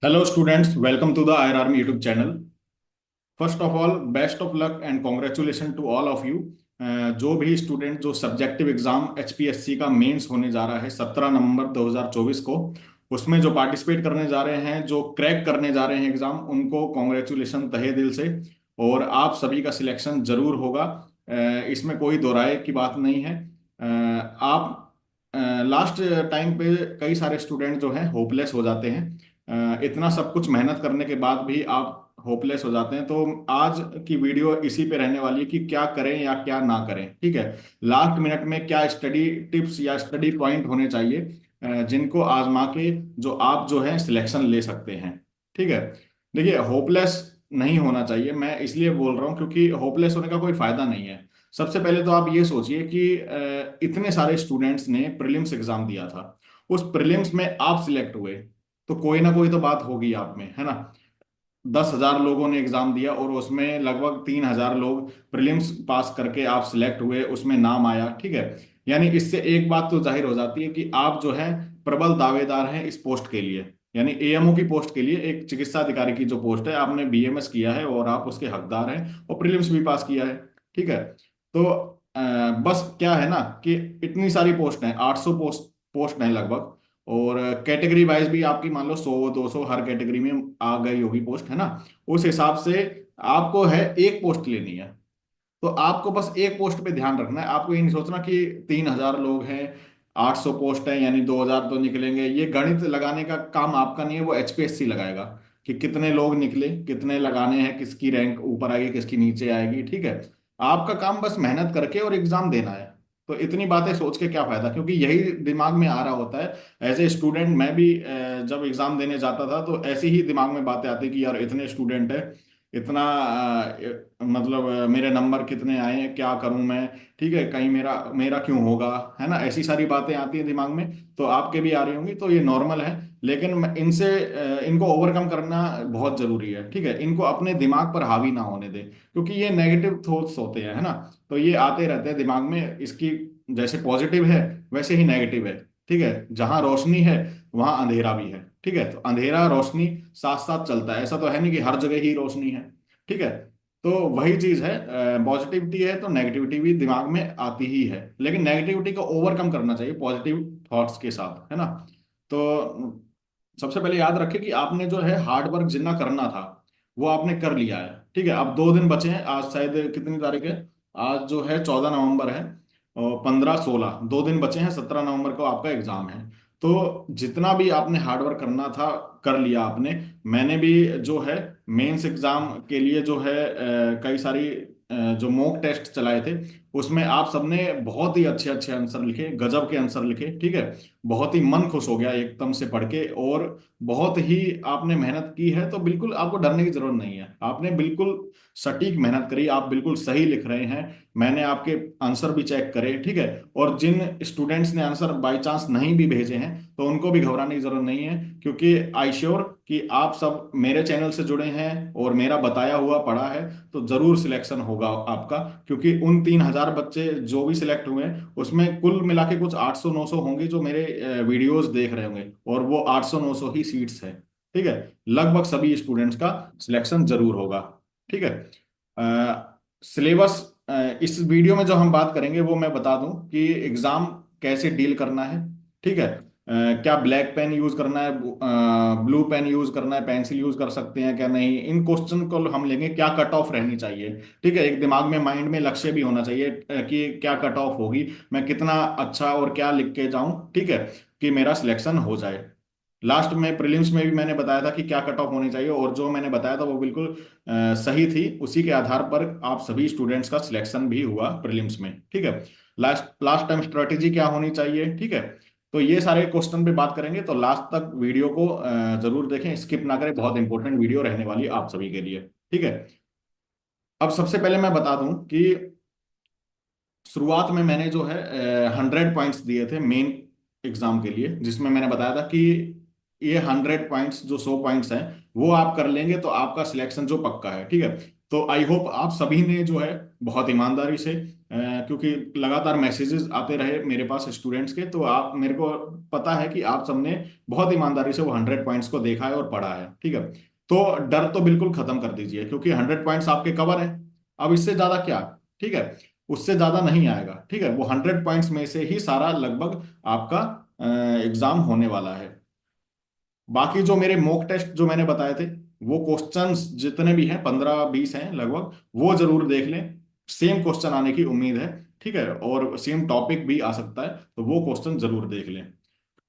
Hello students, welcome to the Air Army YouTube channel. First of all best of luck and congratulation to all of you. जो भी student जो subjective exam HPSC का mains होने जा रहा है 17 नवंबर 2024 को, उसमें जो पार्टिसिपेट करने जा रहे हैं, जो क्रैक करने जा रहे हैं एग्जाम, उनको कॉन्ग्रेचुलेशन तहे दिल से। और आप सभी का सिलेक्शन जरूर होगा। इसमें कोई दो राय की बात नहीं है। आप लास्ट टाइम पे कई सारे स्टूडेंट जो हैं होपलेस हो जाते हैं। इतना सब कुछ मेहनत करने के बाद भी आप होपलेस हो जाते हैं। तो आज की वीडियो इसी पे रहने वाली है कि क्या करें या क्या ना करें। ठीक है, लास्ट मिनट में क्या स्टडी टिप्स या स्टडी पॉइंट होने चाहिए जिनको आजमा के जो आप जो है सिलेक्शन ले सकते हैं। ठीक है, देखिए होपलेस नहीं होना चाहिए। मैं इसलिए बोल रहा हूँ क्योंकि होपलेस होने का कोई फायदा नहीं है। सबसे पहले तो आप ये सोचिए कि इतने सारे स्टूडेंट्स ने प्रीलिम्स एग्जाम दिया था, उस प्रीलिम्स में आप सिलेक्ट हुए, तो कोई ना कोई तो बात होगी आप में, है ना। 10,000 लोगों ने एग्जाम दिया और उसमें लगभग 3,000 लोग प्रीलिम्स पास करके आप सिलेक्ट हुए, उसमें नाम आया। ठीक है, यानी इससे एक बात तो जाहिर हो जाती है कि आप जो है प्रबल दावेदार हैं इस पोस्ट के लिए, यानी एएमओ की पोस्ट के लिए। एक चिकित्सा अधिकारी की जो पोस्ट है, आपने बीएमएस किया है और आप उसके हकदार हैं और प्रीलिम्स भी पास किया है। ठीक है, तो बस क्या है ना कि इतनी सारी पोस्ट हैं, 800 पोस्ट पोस्ट हैं लगभग। और कैटेगरी वाइज भी आपकी मान लो 100 200 हर कैटेगरी में आ गई होगी पोस्ट, है ना। उस हिसाब से आपको है एक पोस्ट लेनी है, तो आपको बस एक पोस्ट पे ध्यान रखना है। आपको ये नहीं सोचना कि 3,000 लोग हैं, 800 पोस्ट है यानी 2,000 तो निकलेंगे। ये गणित लगाने का काम आपका नहीं है, वो एचपीएससी लगाएगा कि कितने लोग निकले, कितने लगाने हैं, किसकी रैंक ऊपर आएगी, किसकी नीचे आएगी। ठीक है, आपका काम बस मेहनत करके और एग्जाम देना है। तो इतनी बातें सोच के क्या फायदा, क्योंकि यही दिमाग में आ रहा होता है। एज ए स्टूडेंट मैं भी जब एग्जाम देने जाता था तो ऐसी ही दिमाग में बातें आती कि यार इतने स्टूडेंट है, इतना मतलब मेरे नंबर कितने आए हैं, क्या करूं मैं। ठीक है, कहीं मेरा मेरा क्यों होगा, है ना। ऐसी सारी बातें आती हैं दिमाग में, तो आपके भी आ रही होंगी, तो ये नॉर्मल है। लेकिन इनसे इनको ओवरकम करना बहुत जरूरी है। ठीक है, इनको अपने दिमाग पर हावी ना होने दें, क्योंकि ये नेगेटिव थॉट्स होते हैं, है ना। तो ये आते रहते हैं दिमाग में। इसकी जैसे पॉजिटिव है वैसे ही नेगेटिव है। ठीक है, जहां रोशनी है वहां अंधेरा भी है। ठीक है, तो अंधेरा रोशनी साथ साथ चलता है, ऐसा तो है नहीं कि हर जगह ही रोशनी है। ठीक है, तो वही चीज है, पॉजिटिविटी है तो नेगेटिविटी भी दिमाग में आती ही है, लेकिन नेगेटिविटी को ओवरकम करना चाहिए पॉजिटिव थॉट्स के साथ, है ना। तो सबसे पहले याद रखें कि आपने जो है हार्ड वर्क जितना करना था वो आपने कर लिया है। ठीक है, अब 2 दिन बचे हैं। आज शायद कितनी तारीख है, आज जो है 14 नवंबर है, और 15 16 2 दिन बचे हैं। 17 नवंबर को आपका एग्जाम है। तो जितना भी आपने हार्डवर्क करना था कर लिया आपने। मैंने भी जो है मेंस एग्जाम के लिए जो है कई सारी जो मॉक टेस्ट चलाए थे, उसमें आप सबने बहुत ही अच्छे अच्छे आंसर लिखे, गजब के आंसर लिखे। ठीक है, बहुत ही मन खुश हो गया एकदम से पढ़ के। और बहुत ही आपने मेहनत की है, तो बिल्कुल आपको डरने की जरूरत नहीं है। आपने बिल्कुल सटीक मेहनत करी, आप बिल्कुल सही लिख रहे हैं। मैंने आपके आंसर भी चेक करे। ठीक है, और जिन स्टूडेंट्स ने आंसर बाय चांस नहीं भी भेजे हैं तो उनको भी घबराने की जरूरत नहीं है, क्योंकि आई श्योर कि आप सब मेरे चैनल से जुड़े हैं और मेरा बताया हुआ पढ़ा है, तो जरूर सिलेक्शन होगा आपका। क्योंकि उन 3,000 बच्चे जो भी सिलेक्ट हुए हैं उसमें कुल मिला के कुछ 800 900 होंगे जो मेरे वीडियोस देख रहे होंगे, और वो 800 900 ही सीट्स है। ठीक है, लगभग सभी स्टूडेंट्स का सिलेक्शन जरूर होगा। ठीक है, सिलेबस इस वीडियो में जो हम बात करेंगे वो मैं बता दूं कि एग्जाम कैसे डील करना है। ठीक है, क्या ब्लैक पेन यूज करना है, ब्लू पेन यूज करना है, पेंसिल यूज कर सकते हैं क्या नहीं, इन क्वेश्चन को हम लेंगे। क्या कट ऑफ रहनी चाहिए। ठीक है, एक दिमाग में माइंड में लक्ष्य भी होना चाहिए कि क्या कट ऑफ होगी, मैं कितना अच्छा और क्या लिख के जाऊं, ठीक है, कि मेरा सिलेक्शन हो जाए। लास्ट में प्रीलिम्स में भी मैंने बताया था कि क्या कट ऑफ होनी चाहिए, और जो मैंने बताया था वो बिल्कुल सही थी। उसी के आधार पर आप सभी स्टूडेंट्स का सिलेक्शन भी हुआ प्रीलिम्स में। ठीक है, लास्ट लास्ट टाइम स्ट्रेटेजी क्या होनी चाहिए। ठीक है, तो ये सारे क्वेश्चन पे बात करेंगे, तो लास्ट तक वीडियो को जरूर देखें, स्किप ना करें। बहुत इंपॉर्टेंट वीडियो रहने वाली है आप सभी के लिए। ठीक है, अब सबसे पहले मैं बता दूं कि शुरुआत में मैंने जो है 100 पॉइंट्स दिए थे मेन एग्जाम के लिए, जिसमें मैंने बताया था कि ये 100 पॉइंट्स जो 100 पॉइंट्स हैं वो आप कर लेंगे तो आपका सिलेक्शन जो पक्का है। ठीक है, तो आई होप आप सभी ने जो है बहुत ईमानदारी से क्योंकि लगातार मैसेजेस आते रहे मेरे पास स्टूडेंट्स के, तो आप मेरे को पता है कि आप सबने बहुत ईमानदारी से वो 100 पॉइंट्स को देखा है और पढ़ा है, ठीक है। तो डर तो बिल्कुल खत्म कर दीजिए, क्योंकि 100 पॉइंट्स आपके कवर है। अब इससे ज्यादा क्या, ठीक है, उससे ज्यादा नहीं आएगा, ठीक है। वो 100 पॉइंट्स में से ही सारा लगभग आपका एग्जाम होने वाला है। बाकी जो मेरे मॉक टेस्ट जो मैंने बताए थे, वो क्वेश्चंस जितने भी हैं, 15-20 हैं लगभग, वो जरूर देख लें। सेम क्वेश्चन आने की उम्मीद है, ठीक है, और सेम टॉपिक भी आ सकता है, तो वो क्वेश्चन जरूर देख लें।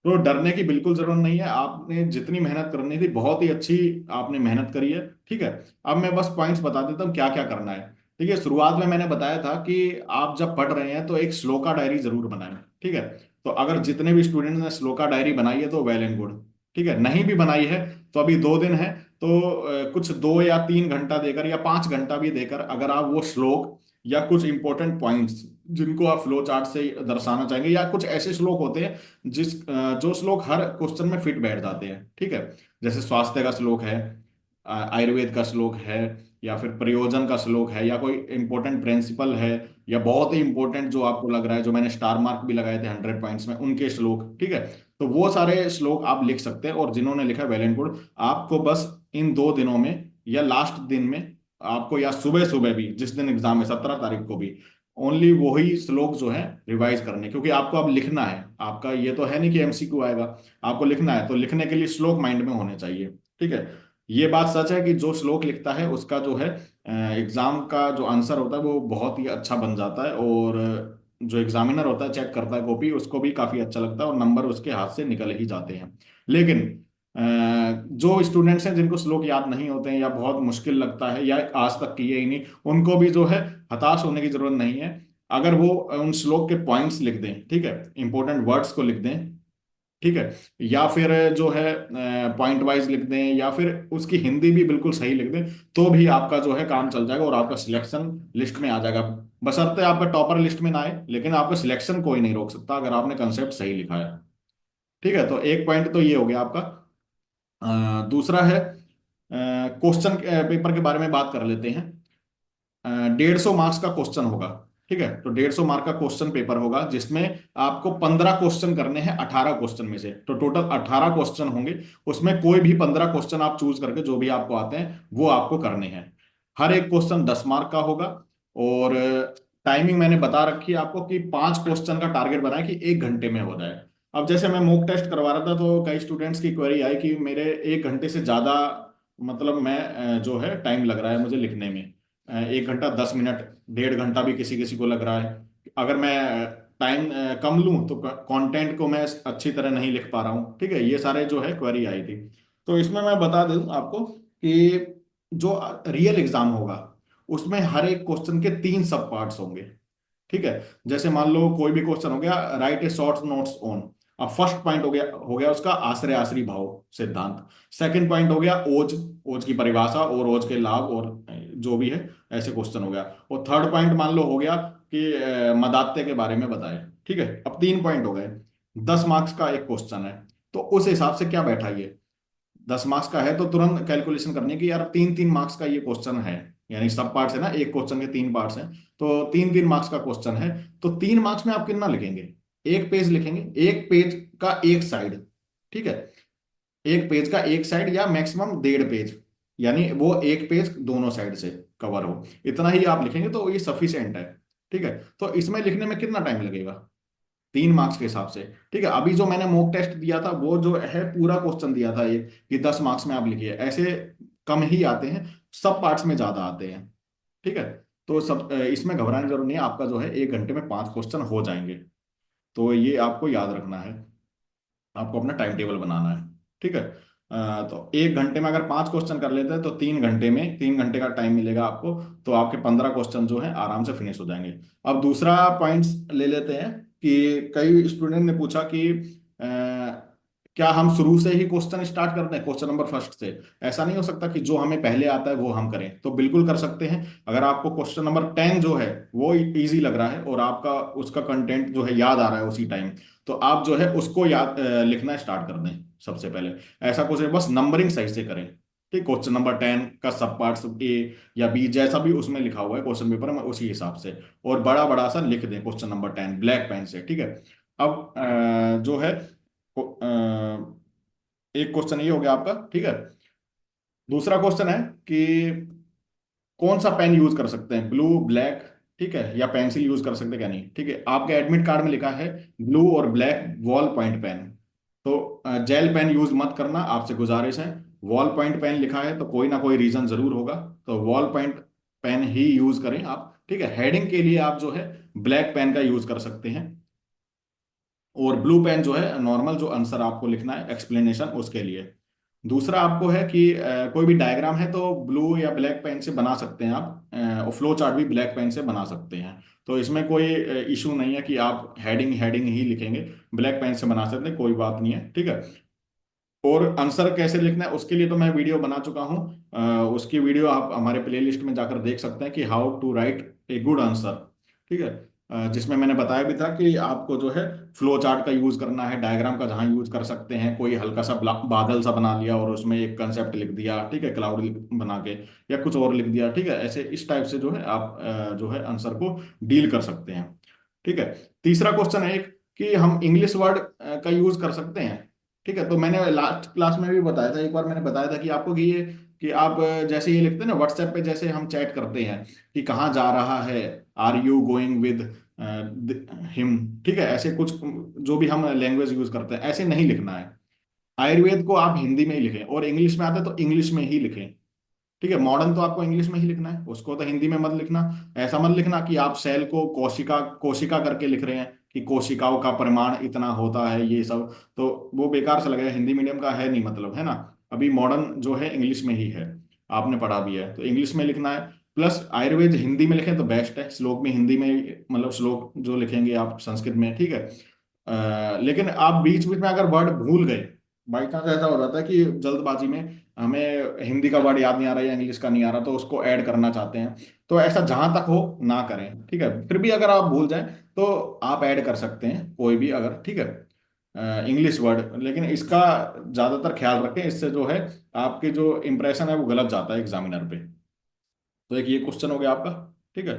तो डरने की बिल्कुल जरूरत नहीं है। आपने जितनी मेहनत करनी थी बहुत ही अच्छी आपने मेहनत करी है, ठीक है। अब मैं बस पॉइंट्स बता देता हूँ क्या क्या करना है। ठीक है, शुरुआत में मैंने बताया था कि आप जब पढ़ रहे हैं तो एक श्लोका डायरी जरूर बनाएं, ठीक है। तो अगर जितने भी स्टूडेंट्स ने श्लोका डायरी बनाई है तो वेल एंड गुड, ठीक है। नहीं भी बनाई है तो अभी 2 दिन है, तो कुछ 2 या 3 घंटा देकर या 5 घंटा भी देकर अगर आप वो श्लोक या कुछ इंपॉर्टेंट पॉइंट्स जिनको आप फ्लो चार्ट से दर्शाना चाहेंगे, या कुछ ऐसे श्लोक होते हैं जो श्लोक हर क्वेश्चन में फिट बैठ जाते हैं, ठीक है। जैसे स्वास्थ्य का श्लोक है, आयुर्वेद का श्लोक है, या फिर प्रयोजन का श्लोक है, या कोई इंपॉर्टेंट प्रिंसिपल है, या बहुत ही इंपॉर्टेंट जो आपको लग रहा है, जो मैंने स्टार मार्क भी लगाए थे 100 पॉइंट्स में, उनके श्लोक, ठीक है। तो वो सारे श्लोक आप लिख सकते हैं, और जिन्होंने लिखा वेल एंड गुड। आपको बस इन 2 दिनों में या लास्ट दिन में आपको, या सुबह सुबह भी जिस दिन एग्जाम है 17 तारीख को भी, ओनली वही श्लोक जो है रिवाइज करने, क्योंकि आपको अब लिखना है। आपका ये तो है नहीं कि एमसीक्यू आएगा, आपको लिखना है, तो लिखने के लिए श्लोक माइंड में होने चाहिए, ठीक है। ये बात सच है कि जो श्लोक लिखता है उसका जो है एग्जाम का जो आंसर होता है वो बहुत ही अच्छा बन जाता है, और जो एग्जामिनर होता है चेक करता है कॉपी, उसको भी काफी अच्छा लगता है और नंबर उसके हाथ से निकल ही जाते हैं। लेकिन जो स्टूडेंट्स हैं जिनको श्लोक याद नहीं होते हैं, या बहुत मुश्किल लगता है, या आज तक किए ही नहीं, उनको भी जो है हताश होने की जरूरत नहीं है। अगर वो उन श्लोक के पॉइंट्स लिख दें, ठीक है, इंपॉर्टेंट वर्ड्स को लिख दें, ठीक है, या फिर जो है पॉइंट वाइज लिख दें, या फिर उसकी हिंदी भी बिल्कुल सही लिख दें, तो भी आपका जो है काम चल जाएगा और आपका सिलेक्शन लिस्ट में आ जाएगा। बशर्ते आपका टॉपर लिस्ट में ना आए, लेकिन आपका सिलेक्शन कोई नहीं रोक सकता अगर आपने कंसेप्ट सही लिखा है, ठीक है। तो एक पॉइंट तो ये हो गया आपका। दूसरा है, क्वेश्चन पेपर के बारे में बात कर लेते हैं। 150 मार्क्स का क्वेश्चन होगा, ठीक है। तो 150 मार्क का क्वेश्चन पेपर होगा, जिसमें आपको 15 क्वेश्चन करने हैं 18 क्वेश्चन में से, तो टोटल 18 क्वेश्चन होंगे। उसमें कोई भी 15 क्वेश्चन आप चूज करके जो भी आपको आते हैं वो आपको करने हैं। हर एक क्वेश्चन 10 मार्क का होगा, और टाइमिंग मैंने बता रखी है आपको कि 5 क्वेश्चन का टारगेट बनाए कि 1 घंटे में हो जाए। अब जैसे मैं मॉक टेस्ट करवा रहा था तो कई स्टूडेंट्स की क्वेरी आई कि मेरे 1 घंटे से ज्यादा, मतलब मैं जो है टाइम लग रहा है मुझे लिखने में, 1 घंटा 10 मिनट, 1.5 घंटा भी किसी किसी को लग रहा है। अगर मैं टाइम कम लूं तो कंटेंट को मैं अच्छी तरह नहीं लिख पा रहा हूँ, ठीक है। ये सारे जो है क्वेरी आई थी। तो इसमें मैं बता दूं आपको कि जो रियल एग्जाम होगा उसमें हर एक क्वेश्चन के 3 सब पार्ट्स होंगे, ठीक है। जैसे मान लो कोई भी क्वेश्चन हो गया, right A short notes on. अब फर्स्ट पॉइंट हो गया उसका आश्रय आश्रय भाव सिद्धांत। सेकंड पॉइंट हो गया ओज, ओज की परिभाषा और ओज के लाभ, और जो भी है ऐसे क्वेश्चन हो गया। और थर्ड पॉइंट मान लो हो गया कि मदात्य के बारे में बताए, ठीक है। अब 3 पॉइंट हो गए, 10 मार्क्स का एक क्वेश्चन है। तो उस हिसाब से क्या बैठा ये, 10 मार्क्स का है तो तुरंत कैलकुलेशन करनी है कि यार 3-3 मार्क्स का ये क्वेश्चन है, यानी सब पार्ट्स है ना, एक क्वेश्चन के 3 पार्ट्स हैं, तो 3-3 मार्क्स का क्वेश्चन है। तो 3 मार्क्स में आप कितना लिखेंगे, एक पेज लिखेंगे, एक पेज का एक साइड, ठीक है। एक पेज का एक साइड या मैक्सिमम 1.5 पेज, यानी वो एक पेज दोनों साइड से कवर हो, इतना ही आप लिखेंगे तो ये सफिशिएंट है, ठीक है। तो इसमें लिखने में कितना टाइम लगेगा, 3 मार्क्स के हिसाब से, ठीक है। अभी जो मैंने मॉक टेस्ट दिया था वो जो है पूरा क्वेश्चन दिया था ये, कि 10 मार्क्स में आप लिखिए, ऐसे कम ही आते हैं, सब पार्ट्स में ज्यादा आते हैं, ठीक है। तो सब इसमें घबराने की जरूरत नहीं है, आपका जो है 1 घंटे में 5 क्वेश्चन हो जाएंगे। तो ये आपको याद रखना है, आपको अपना टाइम टेबल बनाना है, ठीक है। तो 1 घंटे में अगर 5 क्वेश्चन कर लेते हैं तो 3 घंटे में, 3 घंटे का टाइम मिलेगा आपको, तो आपके 15 क्वेश्चन जो है आराम से फिनिश हो जाएंगे। अब दूसरा पॉइंट्स ले लेते हैं कि कई स्टूडेंट ने पूछा कि क्या हम शुरू से ही क्वेश्चन स्टार्ट करते हैं, क्वेश्चन नंबर फर्स्ट से। ऐसा नहीं हो सकता कि जो हमें पहले आता है वो हम करें, तो बिल्कुल कर सकते हैं। अगर आपको क्वेश्चन नंबर 10 जो है वो इजी लग रहा है और आपका उसका कंटेंट जो है याद आ रहा है उसी टाइम, तो आप जो है उसको याद लिखना स्टार्ट कर दें सबसे पहले। ऐसा कुछ नहीं, बस नंबरिंग सही से करें, ठीक, क्वेश्चन नंबर 10 का सब पार्ट्स ए या बी जैसा भी उसमें लिखा हुआ है क्वेश्चन पेपर में, उसी हिसाब से, और बड़ा बड़ा सा लिख दें क्वेश्चन नंबर 10 ब्लैक पेन से। ठीक है। अब जो है एक क्वेश्चन ये हो गया आपका। ठीक है। दूसरा क्वेश्चन है कि कौन सा पेन यूज कर सकते हैं, ब्लू, ब्लैक, ठीक है, या पेंसिल यूज कर सकते हैं क्या नहीं। ठीक है, आपके एडमिट कार्ड में लिखा है ब्लू और ब्लैक वॉल पॉइंट पेन, तो जेल पेन यूज मत करना, आपसे गुजारिश है। वॉल पॉइंट पेन लिखा है तो कोई ना कोई रीजन जरूर होगा, तो वॉल पॉइंट पेन ही यूज करें आप। ठीक है, हेडिंग के लिए आप जो है ब्लैक पेन का यूज कर सकते हैं, और ब्लू पेन जो है नॉर्मल जो आंसर आपको लिखना है एक्सप्लेनेशन उसके लिए। दूसरा आपको है कि कोई भी डायग्राम है तो ब्लू या ब्लैक पेन से बना सकते हैं आप, और फ्लो चार्ट भी ब्लैक पेन से बना सकते हैं, तो इसमें कोई इशू नहीं है कि आप हेडिंग हेडिंग ही लिखेंगे, ब्लैक पेन से बना सकते हैं, कोई बात नहीं है। ठीक है। और आंसर कैसे लिखना है उसके लिए तो मैं वीडियो बना चुका हूँ, उसकी वीडियो आप हमारे प्लेलिस्ट में जाकर देख सकते हैं कि how to write a good answer. ठीक है। जिसमें मैंने बताया भी था कि आपको जो है फ्लो चार्ट का यूज करना है, डायग्राम का जहां यूज कर सकते हैं, कोई हल्का सा बादल सा बना लिया और उसमें एक कंसेप्ट लिख दिया, ठीक है, क्लाउड बना के, या कुछ और लिख दिया। ठीक है, ऐसे इस टाइप से जो है आप जो है आंसर को डील कर सकते हैं। ठीक है। तीसरा क्वेश्चन है एक कि हम इंग्लिश वर्ड का यूज कर सकते हैं। ठीक है, तो मैंने लास्ट क्लास में भी बताया था, एक बार मैंने बताया था कि आपको कि ये कि आप जैसे ये लिखते हैं ना व्हाट्सएप पे, जैसे हम चैट करते हैं कि कहाँ जा रहा है, are you going with him, ठीक है, ऐसे कुछ जो भी हम लैंग्वेज यूज करते हैं ऐसे नहीं लिखना है। आयुर्वेद को आप हिंदी में ही लिखें, और इंग्लिश में आता है तो इंग्लिश में ही लिखें। ठीक है, मॉडर्न तो आपको इंग्लिश में ही लिखना है, उसको तो हिंदी में मत लिखना। ऐसा मत लिखना कि आप सेल को कोशिका कोशिका करके लिख रहे हैं कि कोशिकाओं का परिमाण इतना होता है, ये सब तो वो बेकार से लगेगा, हिंदी मीडियम का है नहीं मतलब, है ना। अभी मॉडर्न जो है इंग्लिश में ही है, आपने पढ़ा भी है तो इंग्लिश में लिखना है। प्लस आयुर्वेद हिंदी में लिखें तो बेस्ट है, श्लोक में हिंदी में, मतलब श्लोक जो लिखेंगे आप संस्कृत में। ठीक है। लेकिन आप बीच बीच में अगर वर्ड भूल गए, बाई चांस ऐसा हो जाता है कि जल्दबाजी में हमें हिंदी का वर्ड याद नहीं आ रहा या इंग्लिश का नहीं आ रहा, तो उसको ऐड करना चाहते हैं, तो ऐसा जहां तक हो ना करें। ठीक है, फिर भी अगर आप भूल जाएं तो आप ऐड कर सकते हैं कोई भी अगर, ठीक है, इंग्लिश वर्ड, लेकिन इसका ज्यादातर ख्याल रखें, इससे जो है आपके जो इंप्रेशन है वो गलत जाता है एग्जामिनर पे। तो एक ये क्वेश्चन हो गया आपका। ठीक है।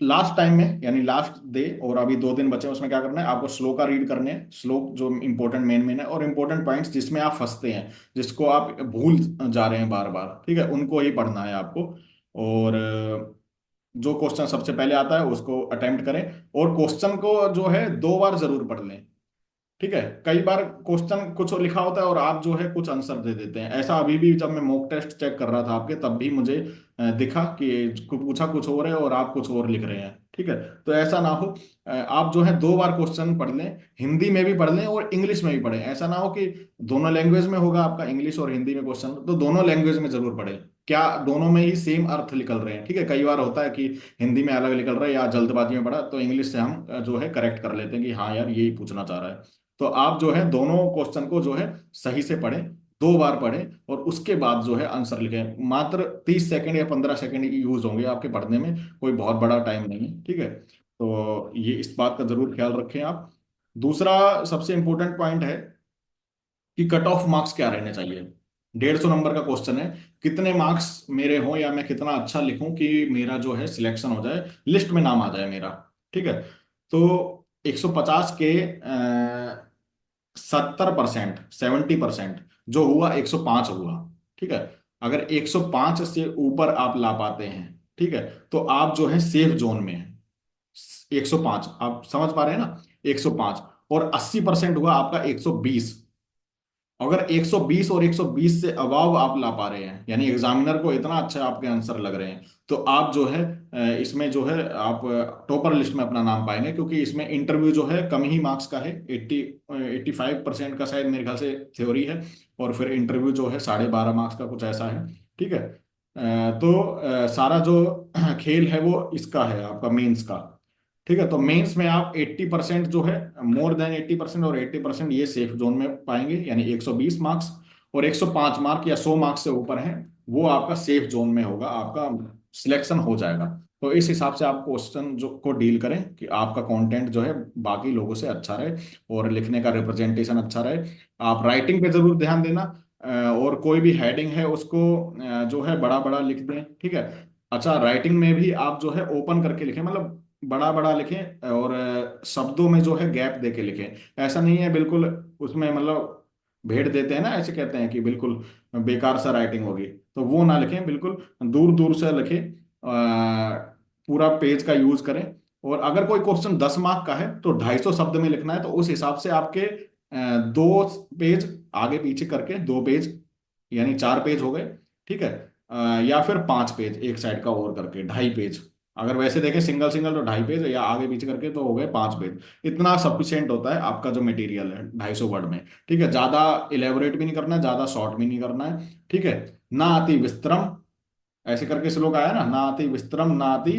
लास्ट टाइम में यानी लास्ट डे, और अभी 2 दिन बचे हैं, उसमें क्या करना है आपको, श्लोक का रीड करने हैं, श्लोक जो इंपॉर्टेंट मेन मेन है, और इंपॉर्टेंट पॉइंट्स जिसमें आप फंसते हैं, जिसको आप भूल जा रहे हैं बार बार, ठीक है, उनको ही पढ़ना है आपको। और जो क्वेश्चन सबसे पहले आता है उसको अटेम्प्ट करें, और क्वेश्चन को जो है 2 बार जरूर पढ़ लें। ठीक है, कई बार क्वेश्चन कुछ और लिखा होता है और आप जो है कुछ आंसर दे देते हैं, ऐसा अभी भी जब मैं मॉक टेस्ट चेक कर रहा था आपके, तब भी मुझे दिखा कि पूछा कुछ और है और आप कुछ और लिख रहे हैं। ठीक है, तो ऐसा ना हो, आप जो है 2 बार क्वेश्चन पढ़ लें, हिंदी में भी पढ़ लें और इंग्लिश में भी पढ़ें। ऐसा ना हो कि दोनों लैंग्वेज में होगा आपका, इंग्लिश और हिंदी में क्वेश्चन, तो दोनों लैंग्वेज में जरूर पढ़ें, क्या दोनों में ही सेम अर्थ निकल रहे हैं। ठीक है, कई बार होता है कि हिंदी में अलग निकल रहा है या जल्दबाजी में पढ़ा, तो इंग्लिश से हम जो है करेक्ट कर लेते हैं कि हाँ यार यही पूछना चाह रहा है। तो आप जो है दोनों क्वेश्चन को जो है सही से पढ़ें, 2 बार पढ़ें, और उसके बाद जो है आंसर लिखें। मात्र 30 सेकंड या 15 सेकंड यूज होंगे आपके पढ़ने में, कोई बहुत बड़ा टाइम नहीं है। ठीक है, तो ये इस बात का जरूर ख्याल रखें आप। दूसरा सबसे इंपॉर्टेंट पॉइंट है कि कट ऑफ मार्क्स क्या रहने चाहिए। 150 नंबर का क्वेश्चन है, कितने मार्क्स मेरे हों या मैं कितना अच्छा लिखूं कि मेरा जो है सिलेक्शन हो जाए, लिस्ट में नाम आ जाए मेरा। ठीक है, तो 150 के 70%, 70% जो हुआ 105 हुआ। ठीक है, अगर 105 से ऊपर आप ला पाते हैं, ठीक है, तो आप जो है सेफ जोन में हैं। 105 आप समझ पा रहे हैं ना, 105, और 80% हुआ आपका 120। अगर 120 और 120 से अबाव आप ला पा रहे हैं, यानी एग्जामिनर को इतना अच्छा आपके आंसर लग रहे हैं, तो आप जो है इसमें जो है आप टॉपर लिस्ट में अपना नाम पाएंगे, क्योंकि इसमें इंटरव्यू जो है कम ही मार्क्स का है, 85% का शायद मेरे ख्याल से थ्योरी है, और फिर इंटरव्यू जो है 12.5 मार्क्स का कुछ ऐसा है। ठीक है, तो सारा जो खेल है वो इसका है आपका मेंस का। ठीक है, तो मेंस में आप 80% जो है, मोर देन 80% और 80% ये सेफ जोन में पाएंगे, यानी 120 मार्क्स, और 105 मार्क या 100 मार्क्स से ऊपर है वो आपका सेफ जोन में होगा, आपका सिलेक्शन हो जाएगा। तो इस हिसाब से आप क्वेश्चन जो को डील करें कि आपका कंटेंट जो है बाकी लोगों से अच्छा रहे और लिखने का रिप्रेजेंटेशन अच्छा रहे। आप राइटिंग पे जरूर ध्यान देना, और कोई भी हेडिंग है उसको जो है बड़ा बड़ा लिख दें, ठीक है। अच्छा, राइटिंग में भी आप जो है ओपन करके लिखें, मतलब बड़ा बड़ा लिखें, और शब्दों में जो है गैप दे के लिखें। ऐसा नहीं है बिल्कुल उसमें मतलब भेड़ देते हैं ना, ऐसे कहते हैं कि बिल्कुल बेकार सा राइटिंग होगी, तो वो ना लिखें, बिल्कुल दूर दूर से लिखें। पूरा पेज का यूज करें। और अगर कोई क्वेश्चन 10 मार्क का है तो 250 शब्द में लिखना है, तो उस हिसाब से आपके 2 पेज आगे पीछे करके 2 पेज, यानी 4 पेज हो गए, ठीक है। या फिर 5 पेज एक साइड का और करके 2.5 पेज। अगर वैसे देखें सिंगल सिंगल तो 2.5 पेज, या आगे पीछे करके तो हो गए 5 पेज। इतना सफिशियंट होता है आपका जो मटेरियल है 250 वर्ड में, ठीक है। ज्यादा इलेबोरेट भी नहीं करना है, ज्यादा शॉर्ट भी नहीं करना है, ठीक है। ना अति विस्तरम, ऐसे करके श्लोक आया ना, नाति विस्तरम नाति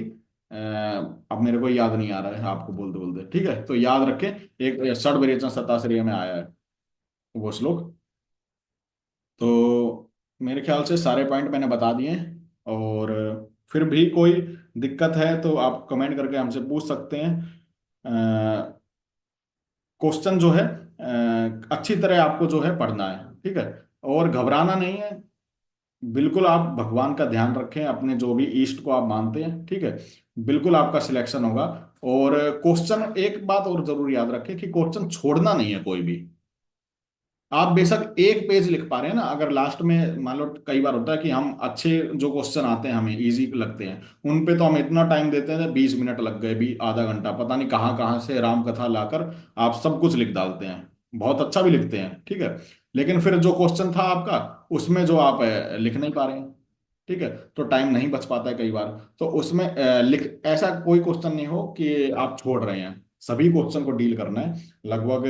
अब मेरे को याद नहीं आ रहा है आपको बोलते बोलते, ठीक है। तो याद रखें, एक षड्विरेचन शताश्रय में आया है वो श्लोक। तो मेरे ख्याल से सारे पॉइंट मैंने बता दिए हैं, और फिर भी कोई दिक्कत है तो आप कमेंट करके हमसे पूछ सकते हैं। क्वेश्चन जो है अच्छी तरह आपको जो है पढ़ना है, ठीक है, और घबराना नहीं है। बिल्कुल आप भगवान का ध्यान रखें, अपने जो भी ईष्ट को आप मानते हैं, ठीक है। बिल्कुल आपका सिलेक्शन होगा। और क्वेश्चन, एक बात और जरूर याद रखें कि क्वेश्चन छोड़ना नहीं है कोई भी। आप बेशक एक पेज लिख पा रहे हैं ना, अगर लास्ट में मान लो, कई बार होता है कि हम अच्छे जो क्वेश्चन आते हैं हमें इजी लगते हैं, उन पे तो हम इतना टाइम देते हैं, 20 मिनट लग गए, भी आधा घंटा, पता नहीं कहाँ कहाँ से राम कथा लाकर आप सब कुछ लिख डालते हैं। बहुत अच्छा भी लिखते हैं, ठीक है। लेकिन फिर जो क्वेश्चन था आपका, उसमें जो आप लिख नहीं पा रहे हैं, ठीक है, तो टाइम नहीं बच पाता है कई बार। तो उसमें लिख, ऐसा कोई क्वेश्चन नहीं हो कि आप छोड़ रहे हैं, सभी क्वेश्चन को डील करना है। लगभग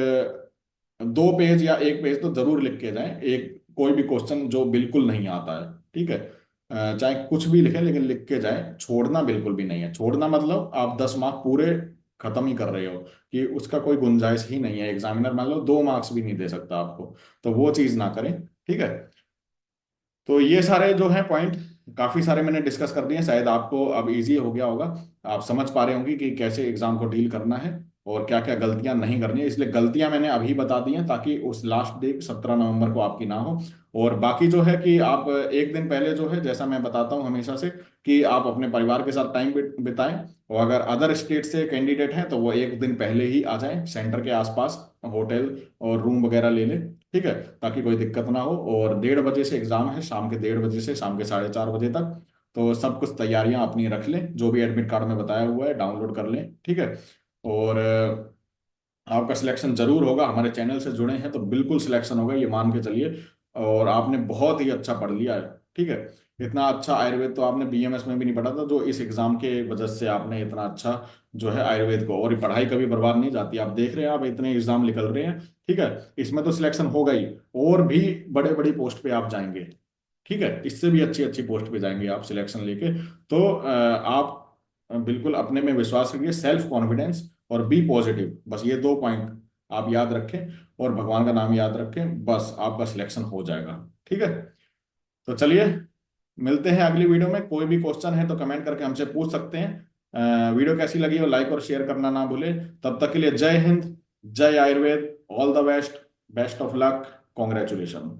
2 पेज या 1 पेज तो जरूर लिख के जाएं, एक कोई भी क्वेश्चन जो बिल्कुल नहीं आता है, ठीक है। चाहे कुछ भी लिखें, लेकिन लिख के जाएं, छोड़ना बिल्कुल भी नहीं है। छोड़ना मतलब आप 10 मार्क पूरे खत्म ही कर रहे हो, कि उसका कोई गुंजाइश ही नहीं है, एग्जामिनर मान लो 2 मार्क्स भी नहीं दे सकता आपको। तो वो चीज ना करें, ठीक है। तो ये सारे जो हैं पॉइंट, काफी सारे मैंने डिस्कस कर दिए हैं, शायद आपको अब इजी हो गया होगा। आप समझ पा रहे होंगे कि कैसे एग्जाम को डील करना है और क्या क्या गलतियां नहीं करनी है। इसलिए गलतियां मैंने अभी बता दी हैं, ताकि उस लास्ट डे 17 नवंबर को आपकी ना हो। और बाकी जो है कि आप एक दिन पहले जो है, जैसा मैं बताता हूँ हमेशा से, कि आप अपने परिवार के साथ टाइम बिताएं। और अगर अदर स्टेट से कैंडिडेट हैं तो वो एक दिन पहले ही आ जाएं, सेंटर के आसपास होटल और रूम वगैरह ले लें, ठीक है, ताकि कोई दिक्कत ना हो। और 1:30 बजे से एग्जाम है, शाम के 1:30 बजे से शाम के 4:30 बजे तक। तो सब कुछ तैयारियां अपनी रख लें, जो भी एडमिट कार्ड में बताया हुआ है डाउनलोड कर लें, ठीक है। और आपका सिलेक्शन जरूर होगा, हमारे चैनल से जुड़े हैं तो बिल्कुल सिलेक्शन होगा, ये मान के चलिए। और आपने बहुत ही अच्छा पढ़ लिया है, ठीक है। इतना अच्छा आयुर्वेद तो आपने बीएमएस में भी नहीं पढ़ा था, जो इस एग्जाम के वजह से आपने इतना अच्छा जो है आयुर्वेद को, और ये पढ़ाई कभी बर्बाद नहीं जाती। आप देख रहे हैं, आप इतने एग्जाम निकल रहे हैं, ठीक है। इसमें तो सिलेक्शन होगा ही, और भी बड़े बड़ी पोस्ट पे आप जाएंगे, ठीक है, इससे भी अच्छी अच्छी पोस्ट पे जाएंगे आप सिलेक्शन लेके। तो आप बिल्कुल अपने में विश्वास रखिए, सेल्फ कॉन्फिडेंस और बी पॉजिटिव, बस ये 2 पॉइंट आप याद रखें, और भगवान का नाम याद रखें, बस आपका सिलेक्शन हो जाएगा, ठीक है। तो चलिए, मिलते हैं अगली वीडियो में। कोई भी क्वेश्चन है तो कमेंट करके हमसे पूछ सकते हैं। वीडियो कैसी लगी हो लाइक और शेयर करना ना भूलें। तब तक के लिए जय हिंद, जय Ayurveda, all the best, best of luck, congratulation.